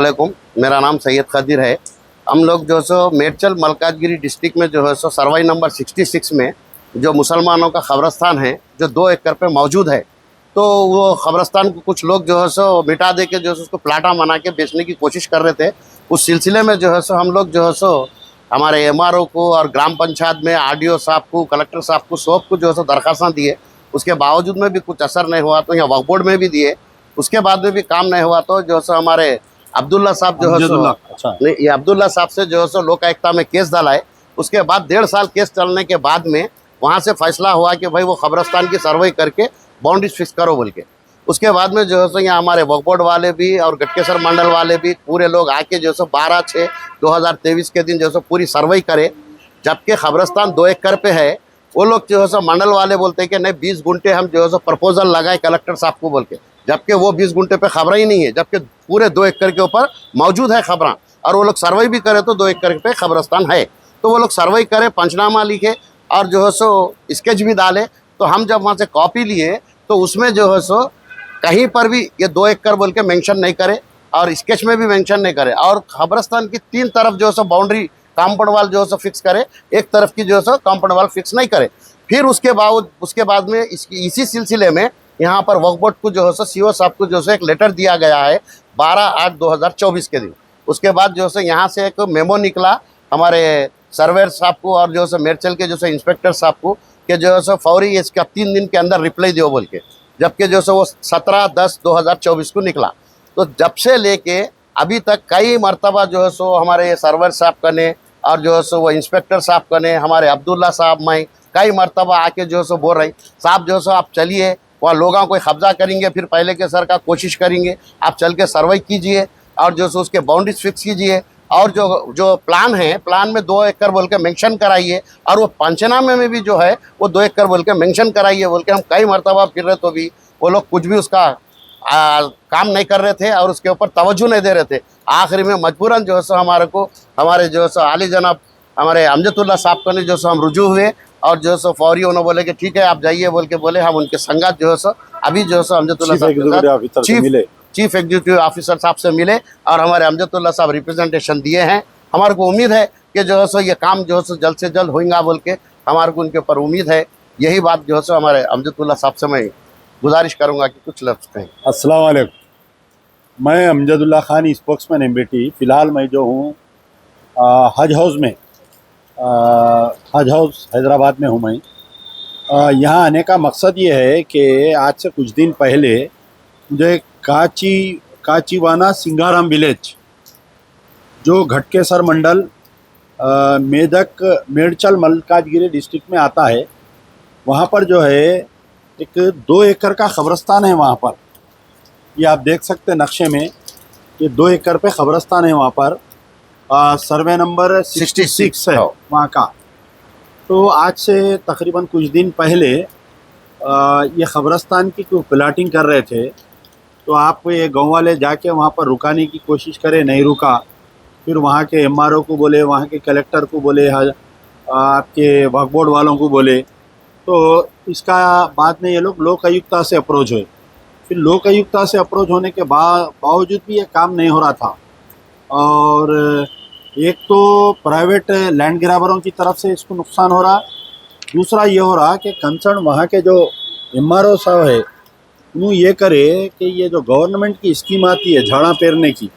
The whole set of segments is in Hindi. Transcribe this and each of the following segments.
अस्सलामुअलैकुम। मेरा नाम सैयद खदीर है। हम लोग जो सो मेडचल मलकाजगिरी डिस्ट्रिक्ट में जो है सो सर्वाई नंबर 66 में जो मुसलमानों का कब्रस्तान है जो 2 एकड़ पे मौजूद है, तो वो कब्रस्तान को कुछ लोग जो है सो मिटा दे के जो है उसको प्लाटा बना के बेचने की कोशिश कर रहे थे। उस सिलसिले में जो है सो हम लोग जो है सो हमारे एमआरओ को और ग्राम पंचायत में आरडीओ साहब को, कलेक्टर साहब को, सबको जो है सो दरख्वास्त दिए। उसके बावजूद में भी कुछ असर नहीं हुआ, तो यहाँ वक्फ बोर्ड में भी दिए। उसके बाद में भी काम नहीं हुआ, तो जो है हमारे अब्दुल्ला साहब जो है सो अच्छा। नहीं, ये अब्दुल्ला साहब से जो है सो लोक आयुक्ता में केस डाला है। उसके बाद 1.5 साल केस चलने के बाद में वहाँ से फैसला हुआ कि भाई वो कब्रस्तान की सर्वे करके बाउंड्रीज फिक्स करो बोल के। उसके बाद में जो है सो यहाँ हमारे वक्फ बोर्ड वाले भी और गटकेसर मंडल वाले भी पूरे लोग आके जो है सो 12/6/2023 के दिन जो है सो पूरी सर्वे करे। जबकि कब्रस्तान 2 एकड़ पे है, वो लोग जो है सो मंडल वाले बोलते हैं कि नहीं 20 गुंठे हम जो है सो प्रपोजल लगाए कलेक्टर साहब को बोल के, जबकि वो 20 गुंठे पे खबरें ही नहीं है, जबकि पूरे 2 एकड़ के ऊपर मौजूद है खबरें। और वो लोग सर्वे भी करे तो 2 एकड़ पे कब्रस्तान है, तो वो लोग सर्वे करे, पंचनामा लिखे और जो है सो स्केच भी डाले। तो हम जब वहाँ से कॉपी लिए तो उसमें जो है सो कहीं पर भी ये 2 एकड़ बोल के मेंशन नहीं करे और स्केच में भी मेंशन नहीं करे, और कब्रस्तान की 3 तरफ जो है सो बाउंड्री कंपाउंड वाल जो है सो फिक्स करे, एक तरफ की जो है सो कंपाउंड वाल फिक्स नहीं करे। फिर उसके बाद में इसी सिलसिले में यहाँ पर वक्फ बोर्ड को जो है सो सीओ साहब को जो है एक लेटर दिया गया है 12/8/2024 के दिन। उसके बाद जो है यहाँ से एक मेमो निकला हमारे सर्वेयर साहब को और जो है मेडचल के जो है इंस्पेक्टर साहब को कि जो है फौरी इसका 3 दिन के अंदर रिप्लाई दो बोल के, जबकि जो है वो 17/10/2024 को निकला। तो जब से लेके अभी तक कई मरतबा जो है सो हमारे सर्वेयर साहब का ने और जो है सो वो इंस्पेक्टर साहब का ने हमारे अब्दुल्ला साहब में कई मरतबा आके जो है सो बोल रही साहब जो है सो आप चलिए वहाँ लोगों को कब्जा करेंगे, फिर पहले के सर का कोशिश करेंगे, आप चल के सर्वे कीजिए और जो है उसके बाउंड्रीज फिक्स कीजिए और जो प्लान है प्लान में 2 एकड़ बोल के मेंशन कराइए, और वो पंचनामे में भी जो है वो 2 एकड़ बोल के मेंशन कराइए बोल के हम कई मरतबा फिर रहे, तो भी वो लोग कुछ भी उसका काम नहीं कर रहे थे और उसके ऊपर तवज्जो नहीं दे रहे थे। आखिरी में मजबूरन जो है सो हमारे जो है सो आली जनाब हमारे अमजदुल्ला साहब का ने जो सो हम रुजू हुए और जो सो फौरी उन्होंने बोले कि ठीक है आप जाइए बोल के बोले। हम उनके संगत जो है सो अभी जो है सो अमजदुल्ला साहब चीफ एग्जीक्यूटिव ऑफिसर साहब से मिले और हमारे अमजदुल्ला साहब रिप्रेजेंटेशन दिए हैं। हमारे को उम्मीद है कि जो है सो ये काम जो है सो जल्द से जल्द होगा बोल के हमारे को उनके ऊपर उम्मीद है। यही बात जो है सो हमारे अमजदुल्ला साहब से मैं गुजारिश करूँगा कि कुछ लफ्ज़ कहें। अस्सलाम वालेकुम। मैं अमजदुल्ला खान स्पोक्समैन एमबीटी। फ़िलहाल मैं जो हूँ हज हाउस में, हज हाउस हैदराबाद में हूँ मैं। यहाँ आने का मकसद ये है कि आज से कुछ दिन पहले मुझे काचीवाना सिंगाराम विलेज जो घटकेसर मंडल मेडचल मलकाजगिरी डिस्ट्रिक्ट में आता है, वहाँ पर जो है एक 2 एकड़ का कब्रस्तान है। वहाँ पर ये आप देख सकते हैं नक्शे में, ये 2 एकड़ पे कब्रस्तान है। वहाँ पर सर्वे नंबर 66 है वहाँ का। तो आज से तकरीबन कुछ दिन पहले ये कब्रस्तान की कोई प्लाटिंग कर रहे थे, तो आप ये गाँव वाले जाके वहाँ पर रुकाने की कोशिश करे, नहीं रुका। फिर वहाँ के एमआरओ को बोले, वहाँ के कलेक्टर को बोले, आपके वक्फ बोर्ड वालों को बोले। तो इसका बाद में ये लोग लोक आयुक्ता से अप्रोच हुए। फिर लोक आयुक्ता से अप्रोच होने के बावजूद भी ये काम नहीं हो रहा था। और एक तो प्राइवेट लैंड ग्रैबरों की तरफ से इसको नुकसान हो रहा, दूसरा ये हो रहा कि कंसर्न वहाँ के जो एमआरओ साहब है उन्होंने ये करे कि ये जो गवर्नमेंट की स्कीम आती है झाड़ा पेरने की,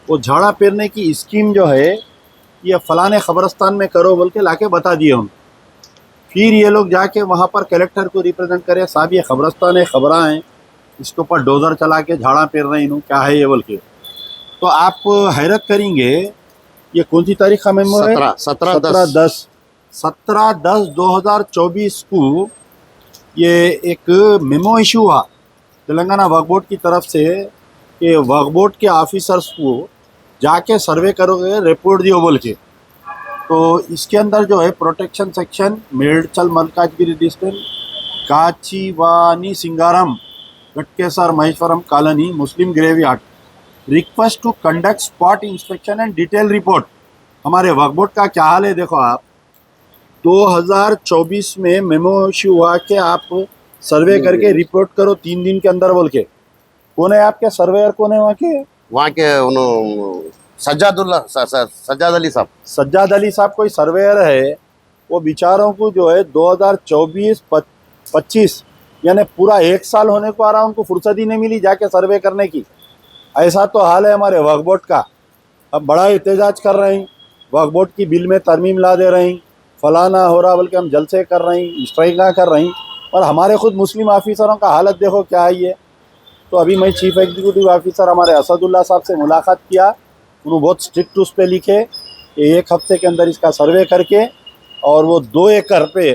वो झाड़ा पेरने की स्कीम जो है ये फ़लाने ख़बरस्तान में करो बोल के लाके बता दिए उन। फिर ये लोग जाके वहाँ पर कलेक्टर को रिप्रेजेंट करे, साहब ये ख़बरस्तान है, ख़बराँ हैं, इसके ऊपर डोज़र चला के झाड़ा पेर रहे हैं, क्या है ये बोल के। तो आप हैरत करेंगे, ये कौन सी तारीख का मेमो है? 17/10/2024 को ये एक मेमो इशू हुआ तेलंगाना वक्फ बोर्ड की तरफ से कि वक्फ बोर्ड के ऑफिसर्स को जाके सर्वे करोगे, रिपोर्ट दियो बोल के। तो इसके अंदर जो है protection section Medchal Malkajgiri district Kachivani Singaram Ghatkesar Maheshwaram colony Muslim graveyard request to conduct spot inspection and detail report. हमारे वक्फ बोर्ड का क्या हाल है देखो आप। 2024 में मेमो इशू हुआ कि आप सर्वे करके रिपोर्ट करो 3 दिन के अंदर बोल के। कौन है आपके सर्वेयर, कौन है वहाँ के? वहाँ के सज्जाद अली साहब। सज्जाद अली साहब कोई सर्वेयर है, वो बेचारों को जो है 2024-25 यानी पूरा 1 साल होने को आ रहा, उनको फुर्सत ही नहीं मिली जाके सर्वे करने की। ऐसा तो हाल है हमारे वक्फ बोर्ड का। अब बड़ा एहतजाज कर रहे हैं, वक्फ बोर्ड की बिल में तरमीम ला दे रहे हैं, फलाना हो रहा बल्कि हम जलसे कर रहे हैं, स्ट्राइका कर रहे हैं, और हमारे खुद मुस्लिम ऑफिसरों का हालत देखो क्या है ये। तो अभी मैं चीफ एग्जीक्यूटिव ऑफिसर हमारे असदुल्ला साहब से मुलाकात किया, उन्होंने बहुत स्ट्रिक्ट उस पर लिखे कि 1 हफ्ते के अंदर इसका सर्वे करके और वो 2 एकड़ पे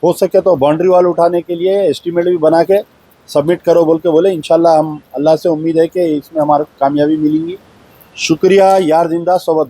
हो सके तो बाउंड्री वॉल उठाने के लिए एस्टीमेट भी बना के सबमिट करो बोल के बोले। इंशाल्लाह हम अल्लाह से उम्मीद है कि इसमें हमारे कामयाबी मिलेगी। शुक्रिया यार जिंदा सोबत